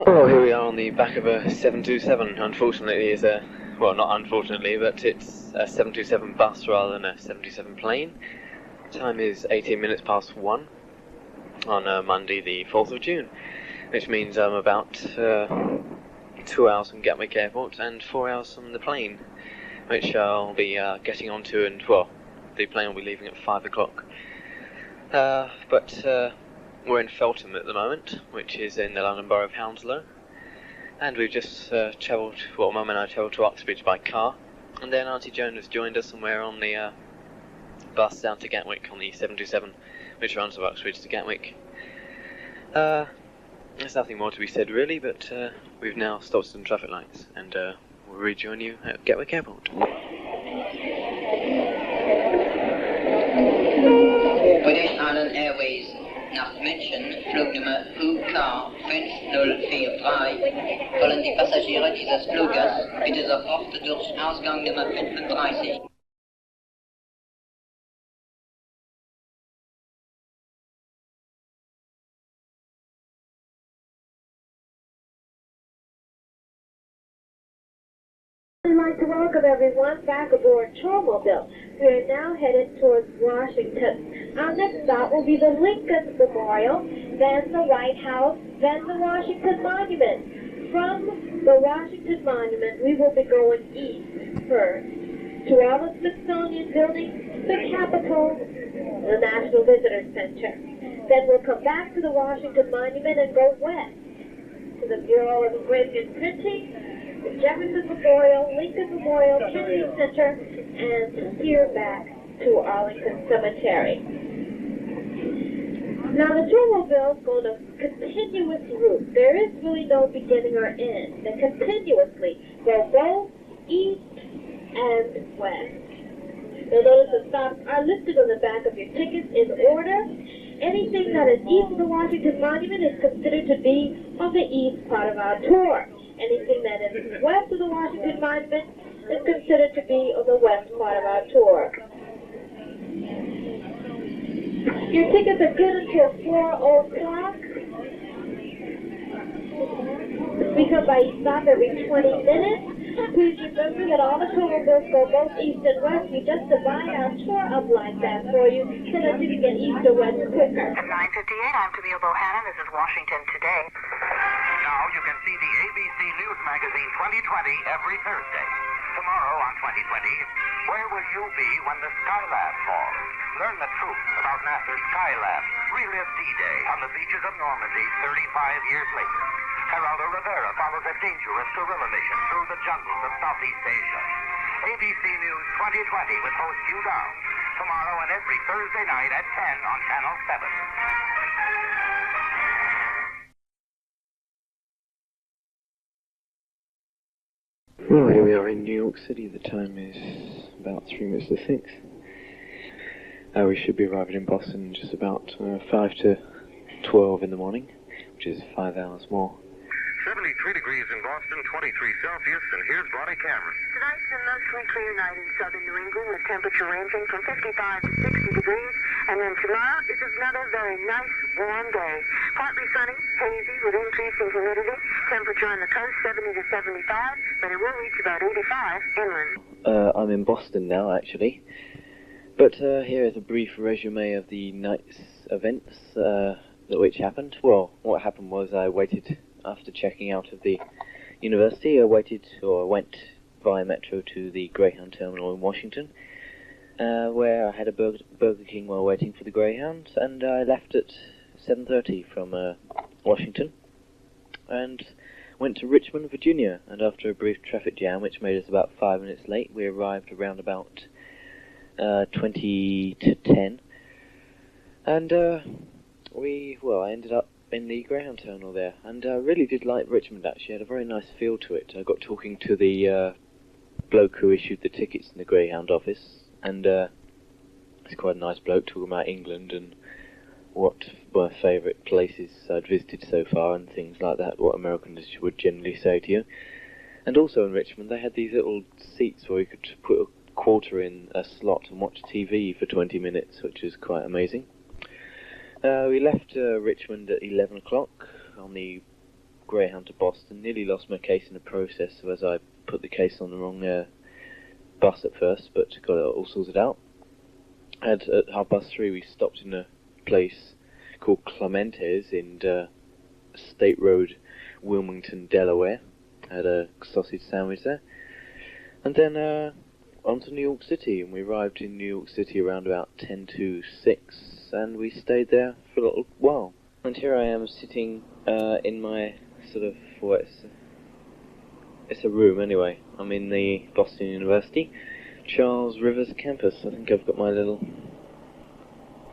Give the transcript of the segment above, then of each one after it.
Well, here we are on the back of a 727. Unfortunately, is a well, not unfortunately, but it's a 727 bus rather than a 727 plane. Time is 18 minutes past 1 on Monday, the 4th of June, which means I'm about 2 hours from Gatwick Airport and 4 hours from the plane, which I'll be getting onto, and well, the plane will be leaving at 5 o'clock. But we're in Feltham at the moment, which is in the London Borough of Hounslow, and we've just travelled, well, Mum and I travelled to Uxbridge by car, and then Auntie Joan has joined us, and we're on the bus down to Gatwick on the 727, which runs from Uxbridge to Gatwick. There's nothing more to be said really, but we've now stopped some traffic lights, and we'll rejoin you at Gatwick Airport. British Island Airways nach München, Flugnummer UK 5043. Wollen die Passagiere dieses Fluges bitte sofort durch Ausgang Nummer 35. I'd like to welcome everyone back aboard Trollmobile. We are now headed towards Washington. Our next stop will be the Lincoln Memorial, then the White House, then the Washington Monument. From the Washington Monument, we will be going east first to all the Smithsonian buildings, the Capitol, the National Visitor Center. Then we'll come back to the Washington Monument and go west to the Bureau of Engraving and Printing, the Jefferson Memorial, Lincoln Memorial, Kennedy Center, and here back to Arlington Cemetery. Now the Trollmobile is going a continuous route. There is really no beginning or end. They continuously go both east and west. You'll notice the stops are listed on the back of your tickets in order. Anything that is east of the Washington Monument is considered to be on the east part of our tour. Anything that is west of the Washington Monument is considered to be on the west part of our tour. Your tickets are good until 4 o'clock. We come by each stop every 20 minutes. Please remember that all the Trollmobiles go both east and west. We just divide our tour up like that for you so that you can get east or west quicker. At 9:58, I'm Camille Bohannon. This is Washington Today. Now you can see the ABC News Magazine 2020 every Thursday. Tomorrow on 2020, where will you be when the Skylab falls? Learn the truth about NASA's Skylab. Relive D-Day on the beaches of Normandy 35 years later. Geraldo Rivera follows a dangerous guerrilla mission through the jungles of Southeast Asia. ABC News 2020 with host Hugh Downs. Tomorrow and every Thursday night at 10 on Channel 7. Well, here we are in New York City. The time is about 3 minutes to 6. We should be arriving in Boston just about 5 to 12 in the morning, which is 5 hours more. 73 degrees in Boston, 23 Celsius, and here's Bonnie Cameron. Tonight's a mostly clear night in southern New England with temperature ranging from 55 to 60 degrees. And then tomorrow is another very nice, warm day. Partly sunny, hazy with increasing humidity. Temperature on the coast 70 to 75, but it will reach about 85 inland. I'm in Boston now, actually. But here is a brief resume of the night's events which happened. Well, what happened was I waited, after checking out of the university, I went via metro to the Greyhound terminal in Washington, where I had a Burger King while waiting for the Greyhound, and I left at 7:30 from Washington, and went to Richmond, Virginia, and after a brief traffic jam, which made us about 5 minutes late, we arrived around about 20 to 10, and I ended up in the Greyhound terminal there, and I really did like Richmond. Actually, it had a very nice feel to it. I got talking to the bloke who issued the tickets in the Greyhound office, and he's quite a nice bloke, talking about England and what my favourite places I'd visited so far and things like that, what Americans would generally say to you. And also in Richmond they had these little seats where you could put a quarter in a slot and watch TV for 20 minutes, which was quite amazing. We left Richmond at 11 o'clock on the Greyhound to Boston. Nearly lost my case in the process, so as I put the case on the wrong bus at first, but got it all sorted out. And at 3:30 we stopped in a place called Clemente's in State Road, Wilmington, Delaware. Had a sausage sandwich there. And then on to New York City, and we arrived in New York City around about 10 to 6, and we stayed there for a little while. And here I am sitting in my sort of, it's a room anyway. I'm in the Boston University Charles Rivers campus. I think I've got my little,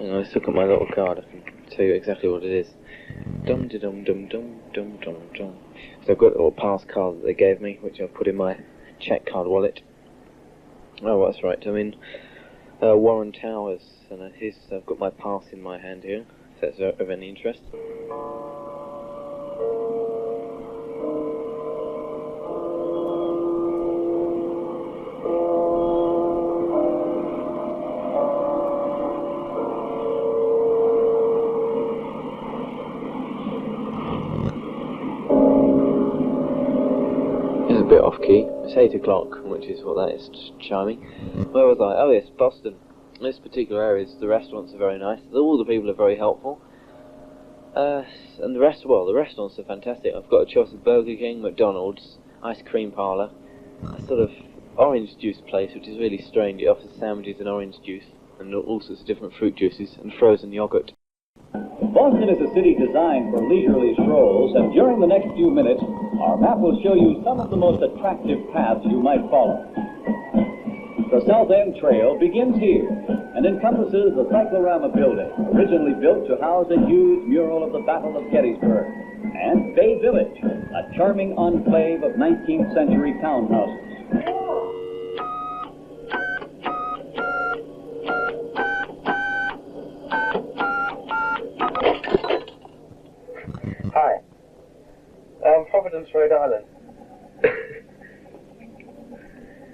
I still got my little card. I can tell you exactly what it is. Dum-de-dum-dum-dum-dum-dum-dum. So I've got a little pass card that they gave me, which I've put in my check card wallet. Oh, that's right, I'm in Warren Towers, and I've got my pass in my hand here, if that's of any interest. It's a bit off key. It's 8 o'clock, which is what that is, chiming. Where was I? Oh yes, Boston. This particular area, the restaurants are very nice. All the people are very helpful. And the restaurants are fantastic. I've got a choice of Burger King, McDonald's, ice cream parlour, a sort of orange juice place, which is really strange. It offers sandwiches and orange juice, and all sorts of different fruit juices, and frozen yogurt. Boston is a city designed for leisurely strolls, and during the next few minutes, our map will show you some of the most attractive paths you might follow. The South End Trail begins here and encompasses the Cyclorama building, originally built to house a huge mural of the Battle of Gettysburg, and Bay Village, a charming enclave of 19th century townhouses. Hi. Providence, Rhode Island.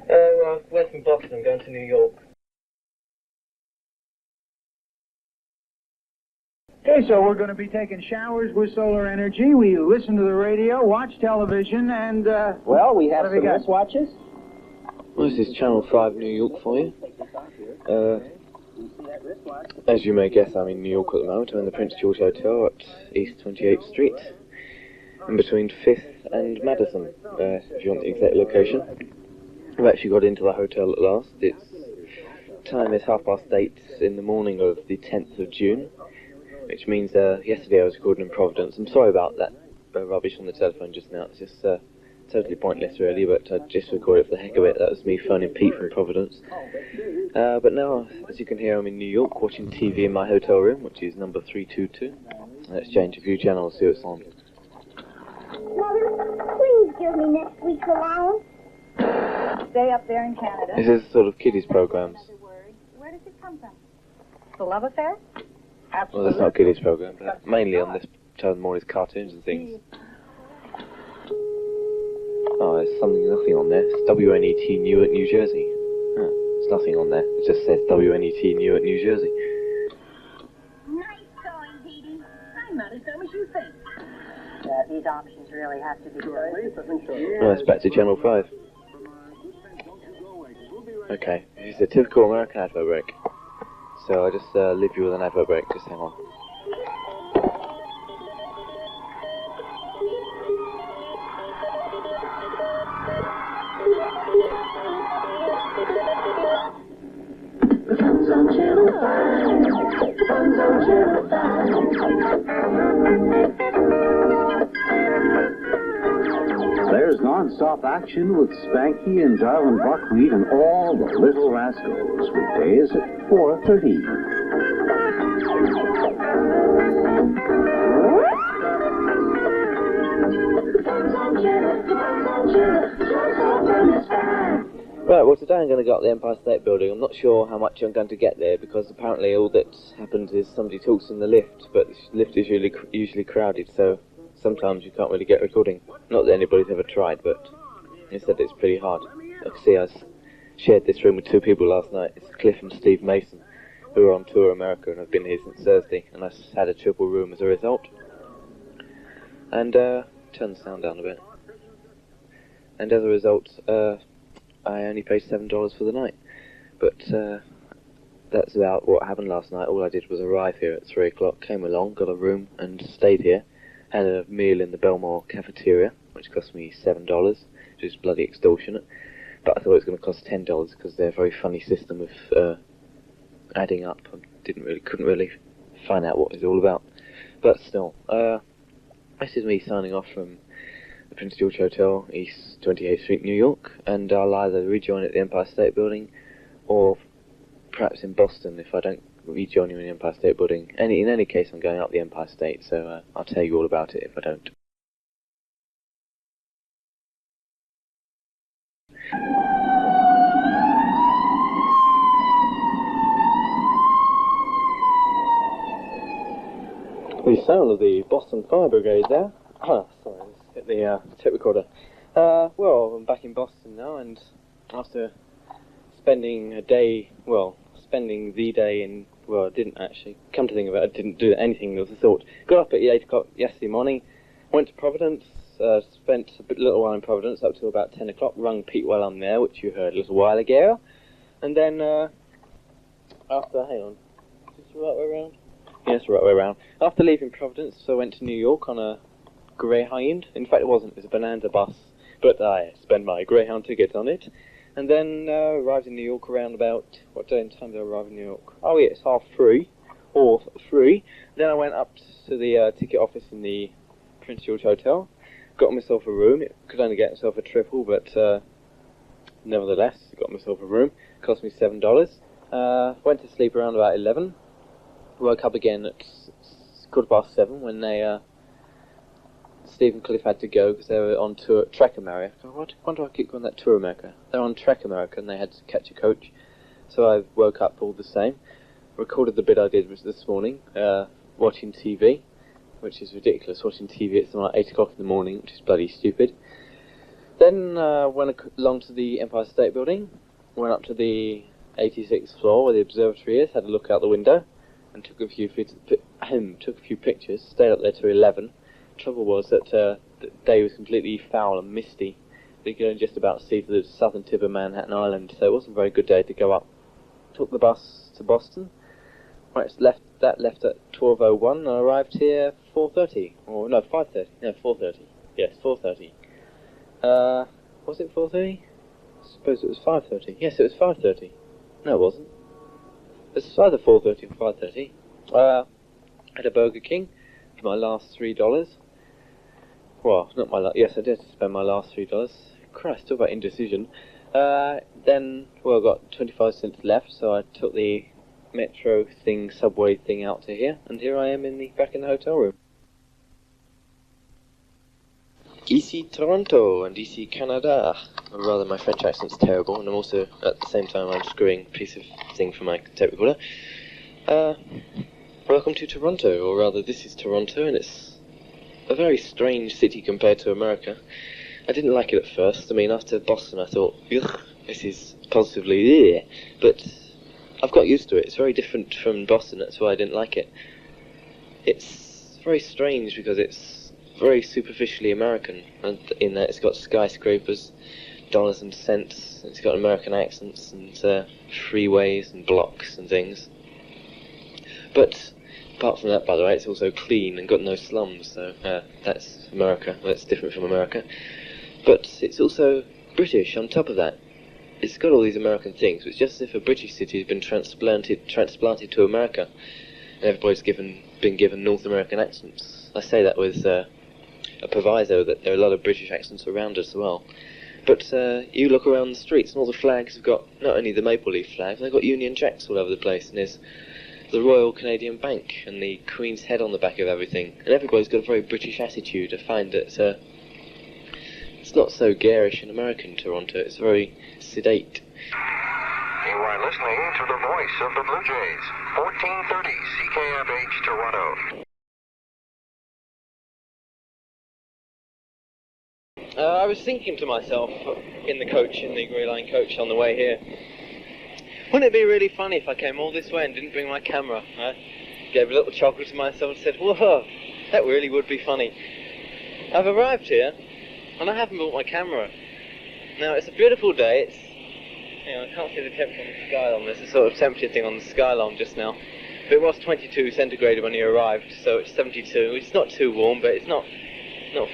Well, we're from Boston, going to New York. Okay, so we're going to be taking showers with solar energy. We listen to the radio, watch television, and, Well, we have some wristwatches. Well, this is Channel 5 New York for you. As you may guess, I'm in New York at the moment. I'm in the Prince George Hotel at East 28th Street, in between 5th and Madison, if you want the exact location. I've actually got into the hotel at last. Time is 8:30 in the morning of the 10th of June, which means yesterday I was recording in Providence. I'm sorry about that rubbish on the telephone just now. It's just totally pointless really, but I just recorded it for the heck of it. That was me phoning Pete from Providence. But now, as you can hear, I'm in New York watching TV in my hotel room, which is number 322. Let's change a few channels, see what's on. Mother, please give me next week's allowance. Stay up there in Canada. This is sort of kiddies programs. Where does it come from? The love affair? Well, that's not a kiddies program, but mainly on this channel more is cartoons and things. Oh, there's nothing on there. It's WNET Newark, New Jersey. Oh, there's nothing on there. It just says WNET Newark, New Jersey. Nice going, Dee Dee. I'm not as dumb as you think. These options really have to be good. Oh, it's back to Channel 5. Okay, this is a typical American advert break. So I'll just leave you with an advert break. Just hang on. The fun's on Channel 5. The fun's on Channel 5. There's non-stop action with Spanky and Darwin Buckwheat and all the Little Rascals, weekdays at 4:30. Right, well today I'm going to go up the Empire State Building. I'm not sure how much I'm going to get there because apparently all that happens is somebody talks in the lift, but the lift is usually crowded, so sometimes you can't really get recording. Not that anybody's ever tried, but instead it's pretty hard. I can see I shared this room with two people last night. It's Cliff and Steve Mason, who are on tour America and have been here since Thursday, and I had a triple room as a result. And turn the sound down a bit. And as a result, I only paid $7 for the night. But that's about what happened last night. All I did was arrive here at 3 o'clock, came along, got a room, and stayed here. Had a meal in the Belmore cafeteria, which cost me $7, which is bloody extortionate. But I thought it was going to cost $10 because they're a very funny system of adding up. I couldn't really find out what it was all about. But still, this is me signing off from the Prince George Hotel, East 28th Street, New York, and I'll either rejoin at the Empire State Building or perhaps in Boston if I don't rejoin you in the Empire State Building. In any case, I'm going up the Empire State, so I'll tell you all about it if I don't. The sound of the Boston Fire Brigade there. Sorry, let's hit the tape recorder. Well, I'm back in Boston now, and after spending the day in, well, I didn't actually, come to think of it, I didn't do anything of the sort. Got up at 8 o'clock yesterday morning, went to Providence, spent a little while in Providence up till about 10 o'clock, rung Pete while I'm there, which you heard a little while ago, and then, after, hang on, is this the right way around? Yes, the right way around. After leaving Providence, I went to New York on a Greyhound. In fact, it wasn't, it was a Bonanza bus, but I spent my Greyhound ticket on it. And then arrived in New York around about, what day and time did I arrive in New York? Oh yeah, it's 3:30. Then I went up to the ticket office in the Prince George Hotel, got myself a room. It could only get myself a triple, but nevertheless, got myself a room. Cost me $7. Went to sleep around about 11. Woke up again at 7:15 when Steve and Cliff had to go because they were on tour at Trek America. Why do I keep calling that Tour America? They're on Trek America and they had to catch a coach. So I woke up all the same. Recorded the bit I did this morning, watching TV, which is ridiculous. Watching TV at something like 8 o'clock in the morning, which is bloody stupid. Then went along to the Empire State Building, went up to the 86th floor where the observatory is, had a look out the window, and took a few pictures. Stayed up there till 11. Trouble was that the day was completely foul and misty. You could only just about see to the southern tip of Manhattan Island, so it wasn't a very good day to go up. Took the bus to Boston. Right, left at 12:01 and I arrived here 4:30. Or no, 5:30. No, 4:30. Yes, 4:30. Was it 4:30? I suppose it was 5:30. Yes, it was 5:30. No, it wasn't. It was either 4:30 or 5:30. Had a Burger King for my last $3. Well, not my last. Yes, I did spend my last $3. Christ, talk about indecision. Then, well, I got 25 cents left, so I took the metro thing, subway thing out to here, and here I am back in the hotel room. Ici Toronto and ici Canada. Or rather, my French accent's terrible, and I'm also, at the same time, I'm screwing a piece of thing from my tape recorder. Welcome to Toronto, or rather, this is Toronto, and it's a very strange city compared to America. I didn't like it at first. I mean, after Boston, I thought, ugh, this is positively, ugh. But I've got used to it. It's very different from Boston, that's why I didn't like it. It's very strange because it's very superficially American, and in that it's got skyscrapers, dollars and cents, it's got American accents, and freeways and blocks and things. But apart from that, by the way, it's also clean and got no slums, so that's America. That's different from America. But it's also British on top of that. It's got all these American things, but it's just as if a British city has been transplanted to America, and everybody's been given North American accents. I say that with a proviso that there are a lot of British accents around us as well. But you look around the streets and all the flags have got, not only the Maple Leaf flag, they've got Union Jacks all over the place, and there's the Royal Canadian Bank and the Queen's head on the back of everything, and everybody's got a very British attitude. I find that it's not so garish in American Toronto, it's very sedate. You are listening to the voice of the Blue Jays, 1430 CKFH Toronto. I was thinking to myself in the Grey Line coach on the way here, wouldn't it be really funny if I came all this way and didn't bring my camera? Gave a little chuckle to myself and said, whoa, that really would be funny. I've arrived here, and I haven't brought my camera. Now, it's a beautiful day. It's, I can't see the temperature on the skyline. There's a sort of temperature thing on the skyline just now. But it was 22 centigrade when you arrived, so it's 72, which is not too warm, but it's not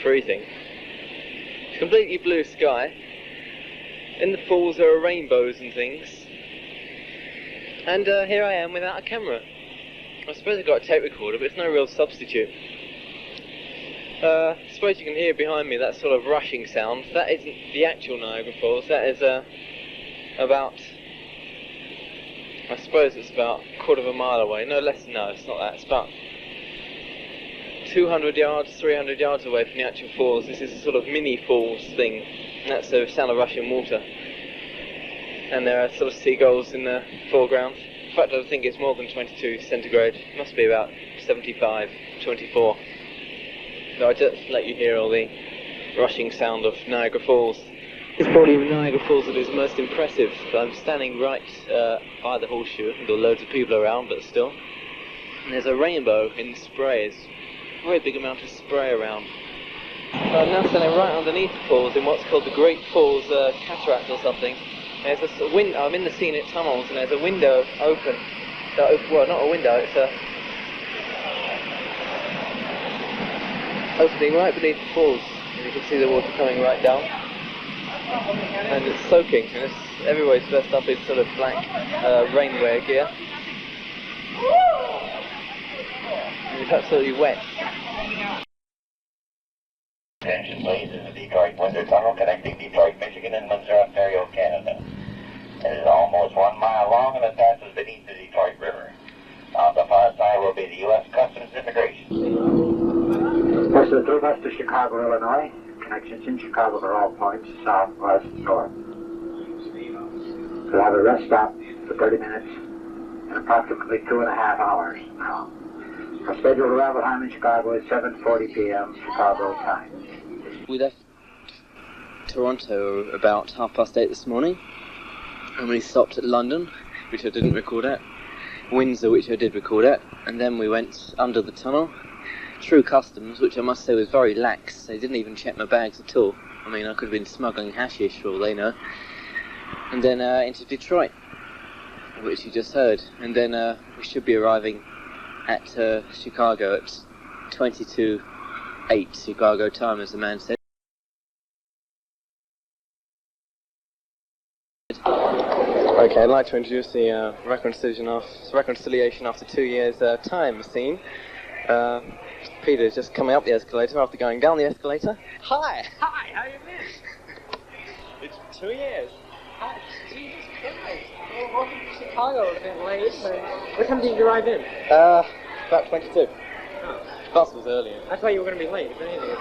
freezing. It's completely blue sky. In the falls there are rainbows and things. And here I am without a camera. I suppose I've got a tape recorder, but it's no real substitute. I suppose you can hear behind me that sort of rushing sound. That isn't the actual Niagara Falls. That is about, I suppose it's about a quarter of a mile away. No, it's not that. It's about 200 yards, 300 yards away from the actual falls. This is a sort of mini falls thing. And that's the sound of rushing water. And there are sort of seagulls in the foreground. In fact, I think it's more than 22 centigrade. It must be about 75, 24. So I just let you hear all the rushing sound of Niagara Falls. It's probably Niagara Falls that is most impressive. I'm standing right by the horseshoe. There are loads of people around, but still. And there's a rainbow in spray. There's a very big amount of spray around. So I'm now standing right underneath the falls in what's called the Great Falls Cataract or something. There's a window. I'm in the scenic tunnels, and there's a window open. Well, not a window. It's a opening right beneath the falls, and you can see the water coming right down, and it's soaking, and everybody's dressed up in sort of black rainwear gear, and it's absolutely wet. Attention please, this is the Detroit Windsor Tunnel connecting Detroit, Michigan and Windsor, Ontario, Canada. It is almost 1 mile long and it passes beneath the Detroit River. On the far side will be the U.S. Customs Immigration. This is through bus to Chicago, Illinois. Connections in Chicago are all points, south, west, north. We'll have a rest stop for 30 minutes and approximately 2.5 hours now. Our scheduled arrival time in Chicago is 7:40 p.m. Chicago time. We left Toronto about 8:30 this morning, and we stopped at London, which I didn't record at, Windsor, which I did record at, and then we went under the tunnel, through customs, which I must say was very lax. They didn't even check my bags at all. I mean, I could have been smuggling hashish for all they know. And then into Detroit, which you just heard, and then we should be arriving at Chicago at 22:08 Chicago time, as the man said. Okay, I'd like to introduce the reconciliation after 2 years time machine. Peter's just coming up the escalator after going down the escalator. Hi! Hi, how you been? It's 2 years. Hi, Jesus Christ. Well, welcome to Chicago, a bit late, but what time did you arrive in? About 22. Oh. Bus was earlier. I thought you were going to be late, if anything.